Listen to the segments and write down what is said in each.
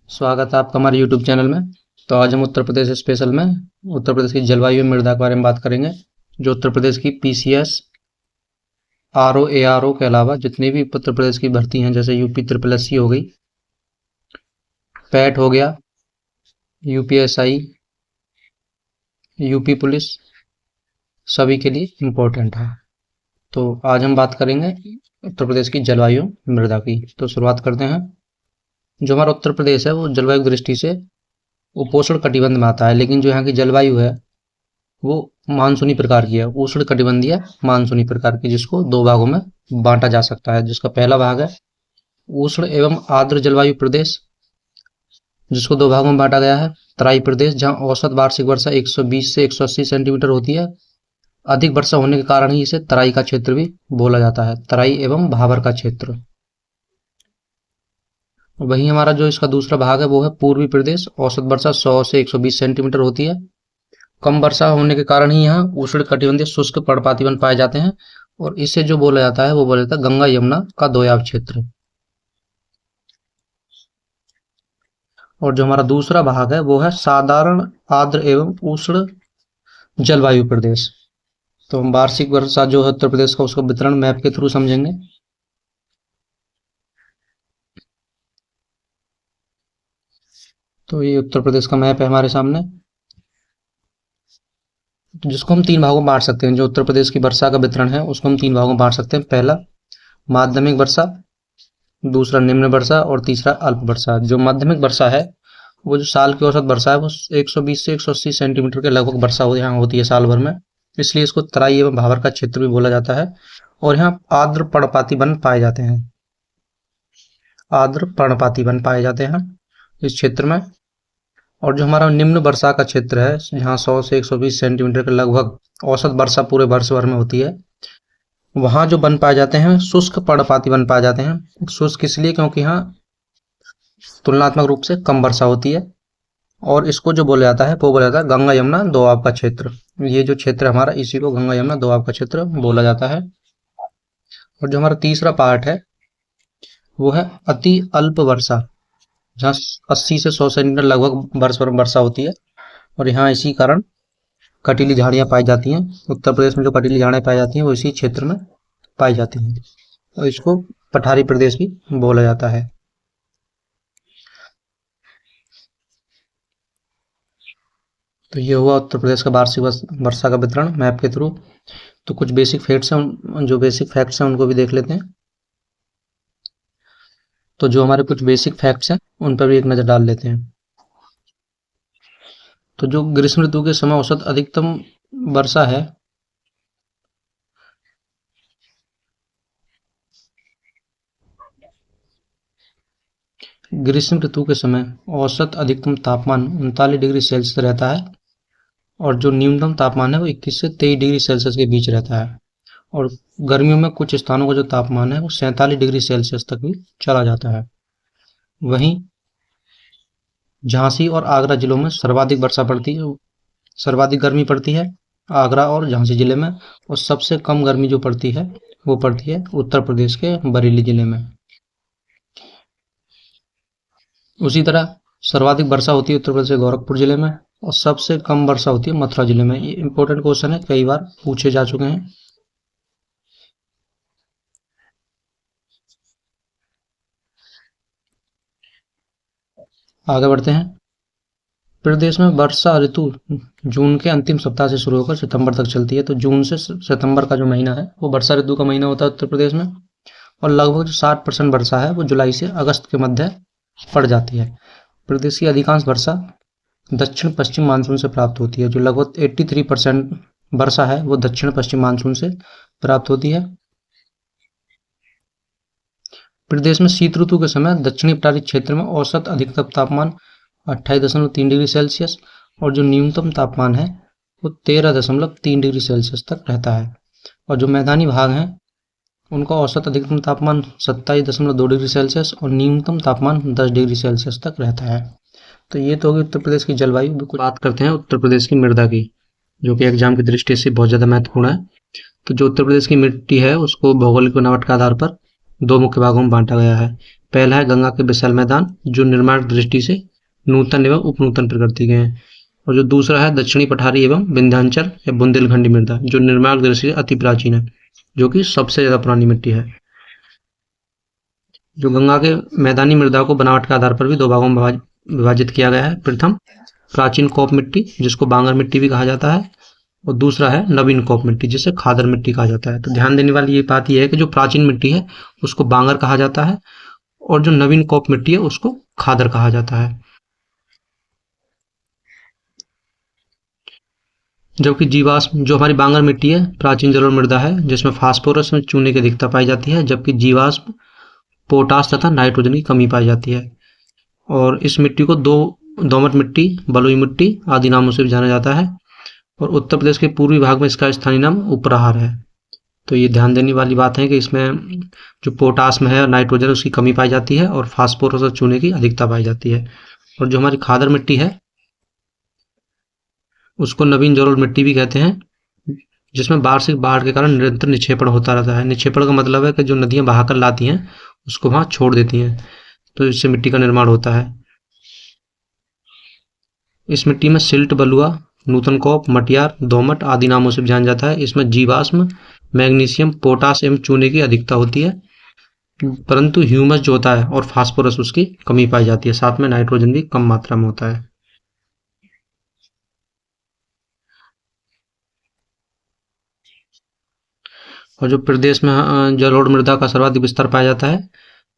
स्वागत है आपका हमारे यूट्यूब चैनल में। तो आज हम उत्तर प्रदेश स्पेशल में उत्तर प्रदेश की जलवायु एवं मृदा के बारे में बात करेंगे। जो उत्तर प्रदेश की पीसीएस, आरओ, एआरओ के अलावा जितनी भी उत्तर प्रदेश की भर्ती हैं, जैसे यूपी ट्रिपल एससी हो गई, पैट हो गया, यूपीएसआई, यूपी पुलिस, सभी के लिए इम्पोर्टेंट है। तो आज हम बात करेंगे उत्तर प्रदेश की जलवायु मृदा की। तो शुरुआत करते हैं। जो हमारा उत्तर प्रदेश है वो जलवायु की दृष्टि से उपोष्ण कटिबंध में आता है, लेकिन जो यहाँ की जलवायु है वो मानसूनी प्रकार की है, उष्ण कटिबंधीय मानसूनी प्रकार की, जिसको दो भागों में बांटा जा सकता है। जिसका पहला भाग है उष्ण एवं आर्द्र जलवायु प्रदेश, जिसको दो भागों में बांटा गया है। तराई प्रदेश, जहां औसत वार्षिक वर्षा 120 से 180 सेंटीमीटर होती है। अधिक वर्षा होने के कारण ही इसे तराई का क्षेत्र भी बोला जाता है, तराई एवं भाबर का क्षेत्र। वहीं हमारा जो इसका दूसरा भाग है वो है पूर्वी प्रदेश, औसत वर्षा 100 से 120 सेंटीमीटर होती है। कम वर्षा होने के कारण ही यहाँ उष्ण कटिबंधीय शुष्क पर्णपाती वन पाए जाते हैं, और इसे जो बोला जाता है वो बोला जाता है गंगा यमुना का दोयाब क्षेत्र। और जो हमारा दूसरा भाग है वो है साधारण आर्द्र एवं उष्ण जलवायु प्रदेश। तो हम वार्षिक वर्षा जो है उत्तर प्रदेश का, उसका वितरण मैप के थ्रू समझेंगे। तो ये उत्तर प्रदेश का मैप है हमारे सामने, जिसको हम तीन भागों में बांट सकते हैं। जो उत्तर प्रदेश की वर्षा का वितरण है उसको हम तीन भागों में बांट सकते हैं। पहला माध्यमिक वर्षा, दूसरा निम्न वर्षा, और तीसरा अल्प वर्षा। जो माध्यमिक वर्षा है वो जो साल की औसत वर्षा है वो 120 से 180 सेंटीमीटर के लगभग वर्षा यहाँ होती है साल भर में, इसलिए इसको तराई एवं भाबर का क्षेत्र भी बोला जाता है। और यहाँ आर्द्र पर्णपाती वन पाए जाते हैं, आर्द्र पर्णपाती वन पाए जाते हैं इस क्षेत्र में। और जो हमारा निम्न वर्षा का क्षेत्र है, जहाँ 100 से 120 सेंटीमीटर के लगभग औसत वर्षा पूरे वर्ष भर में होती है, वहाँ जो वन पाए जाते हैं शुष्क पर्णपाती वन पाए जाते हैं। शुष्क इसलिए क्योंकि यहाँ तुलनात्मक रूप से कम वर्षा होती है, और इसको जो बोला जाता है वो बोला जाता है गंगा यमुना दोआब का क्षेत्र। ये जो क्षेत्र हमारा, इसी को गंगा यमुना दोआब का क्षेत्र बोला जाता है। और जो हमारा तीसरा पार्ट है वो है अति अल्प वर्षा, जहाँ 80 से 100 सेंटीमीटर लगभग वर्ष भर वर्षा होती है, और यहाँ इसी कारण कटीली झाड़ियाँ पाई जाती हैं। उत्तर प्रदेश में जो कटीली झाड़ियाँ पाई जाती हैं वो इसी क्षेत्र में पाई जाती हैं, और इसको पठारी प्रदेश भी बोला जाता है। तो ये हुआ उत्तर प्रदेश का वार्षिक वर्षा का वितरण मैप के थ्रू। तो कुछ बेसिक फैक्ट्स हैं, जो बेसिक फैक्ट्स हैं उनको भी देख लेते हैं। तो जो हमारे कुछ बेसिक फैक्ट्स हैं उन पर भी एक नज़र डाल लेते हैं। तो जो ग्रीष्म ऋतु के समय औसत अधिकतम वर्षा है, ग्रीष्म ऋतु के समय औसत अधिकतम तापमान 39 डिग्री सेल्सियस रहता है, और जो न्यूनतम तापमान है वो 21 से 23 डिग्री सेल्सियस के बीच रहता है। और गर्मियों में कुछ स्थानों का जो तापमान है वो 47 डिग्री सेल्सियस तक भी चला जाता है। वहीं झांसी और आगरा जिलों में सर्वाधिक वर्षा पड़ती है, सर्वाधिक गर्मी पड़ती है आगरा और झांसी जिले में, और सबसे कम गर्मी जो पड़ती है वो पड़ती है उत्तर प्रदेश के बरेली जिले में। उसी तरह सर्वाधिक वर्षा होती है उत्तर प्रदेश के गोरखपुर जिले में, और सबसे कम वर्षा होती है मथुरा जिले में। ये इंपॉर्टेंट क्वेश्चन है, कई बार पूछे जा चुके हैं। आगे बढ़ते हैं। प्रदेश में वर्षा ऋतु जून के अंतिम सप्ताह से शुरू होकर सितंबर तक चलती है। तो जून से सितंबर का जो महीना है वो वर्षा ऋतु का महीना होता है उत्तर प्रदेश में, और लगभग जो 60% वर्षा है वो जुलाई से अगस्त के मध्य पड़ जाती है। प्रदेश की अधिकांश वर्षा दक्षिण पश्चिम मानसून से प्राप्त होती है। जो लगभग 83% वर्षा है वो दक्षिण पश्चिम मानसून से प्राप्त होती है। प्रदेश में शीत ऋतु के समय दक्षिणी पठारी क्षेत्र में औसत अधिकतम तापमान 28.3 डिग्री सेल्सियस, और जो न्यूनतम तापमान है वो 13.3 डिग्री सेल्सियस तक रहता है। और जो मैदानी भाग हैं उनका औसत अधिकतम तापमान 27.2 डिग्री सेल्सियस और न्यूनतम तापमान 10 डिग्री सेल्सियस तक रहता है। तो ये तो होगी उत्तर प्रदेश की जलवायु। बात करते हैं उत्तर प्रदेश की मृदा की, जो कि एग्जाम की दृष्टि से बहुत ज़्यादा महत्वपूर्ण है। तो जो उत्तर प्रदेश की मिट्टी है उसको भौगोलिक बनावट के आधार पर दो मुख्य भागों में बांटा गया है। पहला है गंगा के विशाल मैदान, जो निर्माण दृष्टि से नूतन एवं उपनूतन प्रकृति के हैं, और जो दूसरा है दक्षिणी पठारी एवं विंध्याचल या बुंदेलखंडी मृदा, जो निर्माण दृष्टि से अति प्राचीन है, जो कि सबसे ज्यादा पुरानी मिट्टी है। जो गंगा के मैदानी मृदा को बनावट के आधार पर भी दो भागों में विभाजित किया गया है। प्रथम प्राचीन कौप मिट्टी, जिसको बांगर मिट्टी भी कहा जाता है, और दूसरा है नवीन कौप मिट्टी, जिसे खादर मिट्टी कहा जाता है। तो ध्यान देने वाली ये बात यह है कि जो प्राचीन मिट्टी है उसको बांगर कहा जाता है, और जो नवीन कौप मिट्टी है उसको खादर कहा जाता है। जबकि जीवाश्म, जो हमारी बांगर मिट्टी है, प्राचीन जलोढ़ मृदा है जिसमें फास्फोरस में चूने की अधिकता पाई जाती है, जबकि जीवाश्म पोटास तथा नाइट्रोजन की कमी पाई जाती है। और इस मिट्टी को दोमट मिट्टी, बलुई मिट्टी आदि नामों से भी जाना जाता है, और उत्तर प्रदेश के पूर्वी भाग में इसका स्थानीय नाम उपरहार है। तो ये ध्यान देने वाली बात है कि इसमें जो पोटास में है, नाइट्रोजन, उसकी कमी पाई जाती है, और फास्फोरस और चूने की अधिकता पाई जाती है। और जो हमारी खादर मिट्टी है उसको नवीन जलोढ़ मिट्टी भी कहते हैं, जिसमें वार्षिक बाढ़ के कारण निरंतर निक्षेपण होता रहता है। निक्षेपण का मतलब है कि जो नदियां बहाकर लाती हैं उसको वहां छोड़ देती हैं, तो इससे मिट्टी का निर्माण होता है। इस मिट्टी में सिल्ट, बलुआ, नूतन कौप, मटियार, दोमट आदि नामों से जाना जाता है। इसमें जीवाश्म, मैग्नीशियम, पोटास एवं चूने की अधिकता होती है, परंतु ह्यूमस जो होता है और फास्फोरस उसकी कमी पाई जाती है। साथ में नाइट्रोजन भी कम मात्रा में होता है। और जो प्रदेश में जलोढ़ मृदा का सर्वाधिक विस्तार पाया जाता है,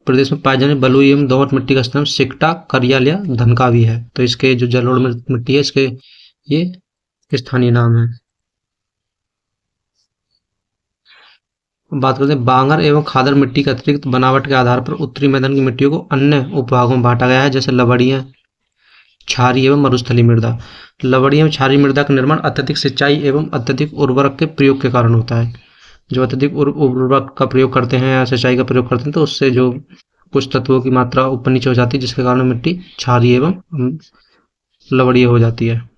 प्रदेश में पाए जाने बलुई एवं दोमट मिट्टी का स्थान सिकटा, करियाल या धनकावी है। तो इसके जो जलोढ़ मिट्टी है, इसके ये स्थानीय नाम है। बात करते हैं बांगर एवं खादर मिट्टी के अतिरिक्त बनावट के आधार पर उत्तरी मैदान की मिट्टियों को अन्य उपभागों में बांटा गया है, जैसे लवड़ियां, क्षारीय एवं मरुस्थलीय मृदा। लवड़ियां एवं क्षारीय मृदा का निर्माण अत्यधिक सिंचाई एवं अत्यधिक उर्वरक के प्रयोग के कारण होता है। जो अत्यधिक उर्वरक का प्रयोग करते हैं या सिंचाई का प्रयोग करते हैं, तो उससे जो कुछ तत्वों की मात्रा ऊपर नीचे हो जाती है, जिसके कारण मिट्टी क्षारीय एवं लवड़ीय हो जाती है।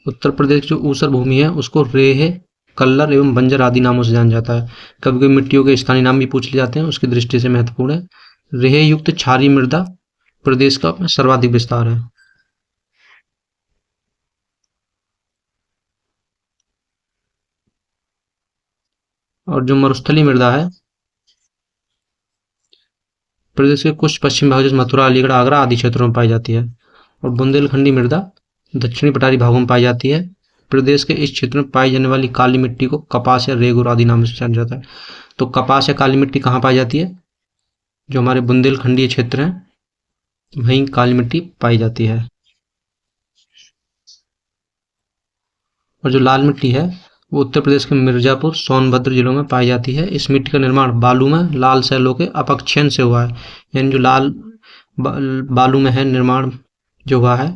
उत्तर प्रदेश की जो ऊसर भूमि है उसको रेह, कल्लर एवं बंजर आदि नामों से जाना जाता है। कभी कभी मिट्टियों के स्थानीय नाम भी पूछ लिए जाते हैं, उसकी दृष्टि से महत्वपूर्ण है। रेह युक्त क्षारीय मृदा प्रदेश का सर्वाधिक विस्तार है। और जो मरुस्थलीय मृदा है, प्रदेश के कुछ पश्चिम भाग जैसे मथुरा, अलीगढ़, आगरा आदि क्षेत्रों में पाई जाती है। और बुंदेलखंडी मृदा दक्षिणी पठारी भागों में पाई जाती है। प्रदेश के इस क्षेत्र में पाई जाने वाली काली मिट्टी को कपास या रेगुर आदि नाम से जाना जाता है। तो कपास या काली मिट्टी कहाँ पाई जाती है? जो हमारे बुंदेलखंडीय क्षेत्र है, वहीं काली मिट्टी पाई जाती है। और जो लाल मिट्टी है वो उत्तर प्रदेश के मिर्जापुर, सोनभद्र जिलों में पाई जाती है। इस मिट्टी का निर्माण बालू में लाल शैलों के अपक्षयन से हुआ है। यानी जो लाल बालू में है निर्माण जो हुआ है,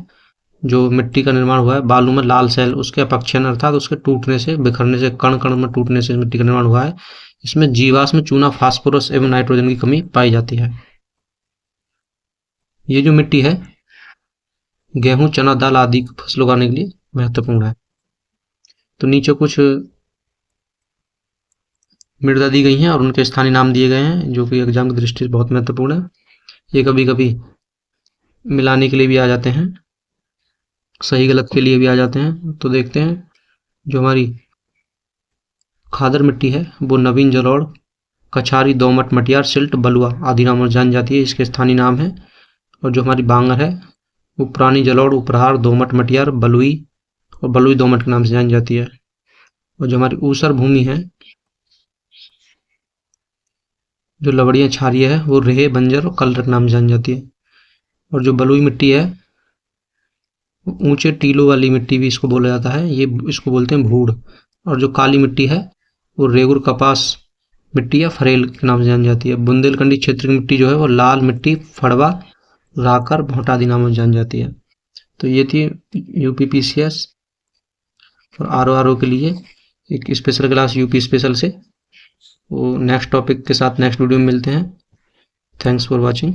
जो मिट्टी का निर्माण हुआ है बालू में लाल शैल, उसके अपक्षयन अर्थात उसके टूटने से, बिखरने से, कण कण में टूटने से मिट्टी का निर्माण हुआ है। इसमें जीवाश्म, चूना, फास्फोरस एवं नाइट्रोजन की कमी पाई जाती है। ये जो मिट्टी है गेहूं, चना, दाल आदि फसल उगाने के लिए महत्वपूर्ण है। तो नीचे कुछ मृदा दी गई हैं और उनके स्थानीय नाम दिए गए हैं, जो कि एग्जाम की दृष्टि से बहुत महत्वपूर्ण है। ये कभी कभी मिलाने के लिए भी आ जाते हैं, सही गलत के लिए भी आ जाते हैं। तो देखते हैं, जो हमारी खादर मिट्टी है वो नवीन जलोढ़, कछारी, दोमट, मटियार, सिल्ट, बलुआ आदि नामों से जानी जाती है, इसके स्थानीय नाम है। और जो हमारी बांगर है वो पुरानी जलोढ़, उपरहार, दोमट, मटियार, बलुई और बलुई दोमट के नाम से जानी जाती है। और जो हमारी ऊसर भूमि है, जो लवड़ियां, क्षारीय है, वो रेह, बंजर और कल्लर के नाम से जानी जाती है। और जो बलुई मिट्टी है, ऊंचे टीलों वाली मिट्टी भी इसको बोला जाता है, ये इसको बोलते हैं भूड़। और जो काली मिट्टी है वो रेगुर, कपास मिट्टी या फरेल के नाम से जानी जाती है। बुंदेलखंडी क्षेत्र की मिट्टी जो है वो लाल मिट्टी, फड़वा, राकर, भोटा आदि नामों से जानी जाती है। तो ये थी यूपीपीसीएस और आरओ के लिए एक स्पेशल क्लास यूपी स्पेशल से। वो नेक्स्ट टॉपिक के साथ नेक्स्ट वीडियो में मिलते हैं। Thanks for watching.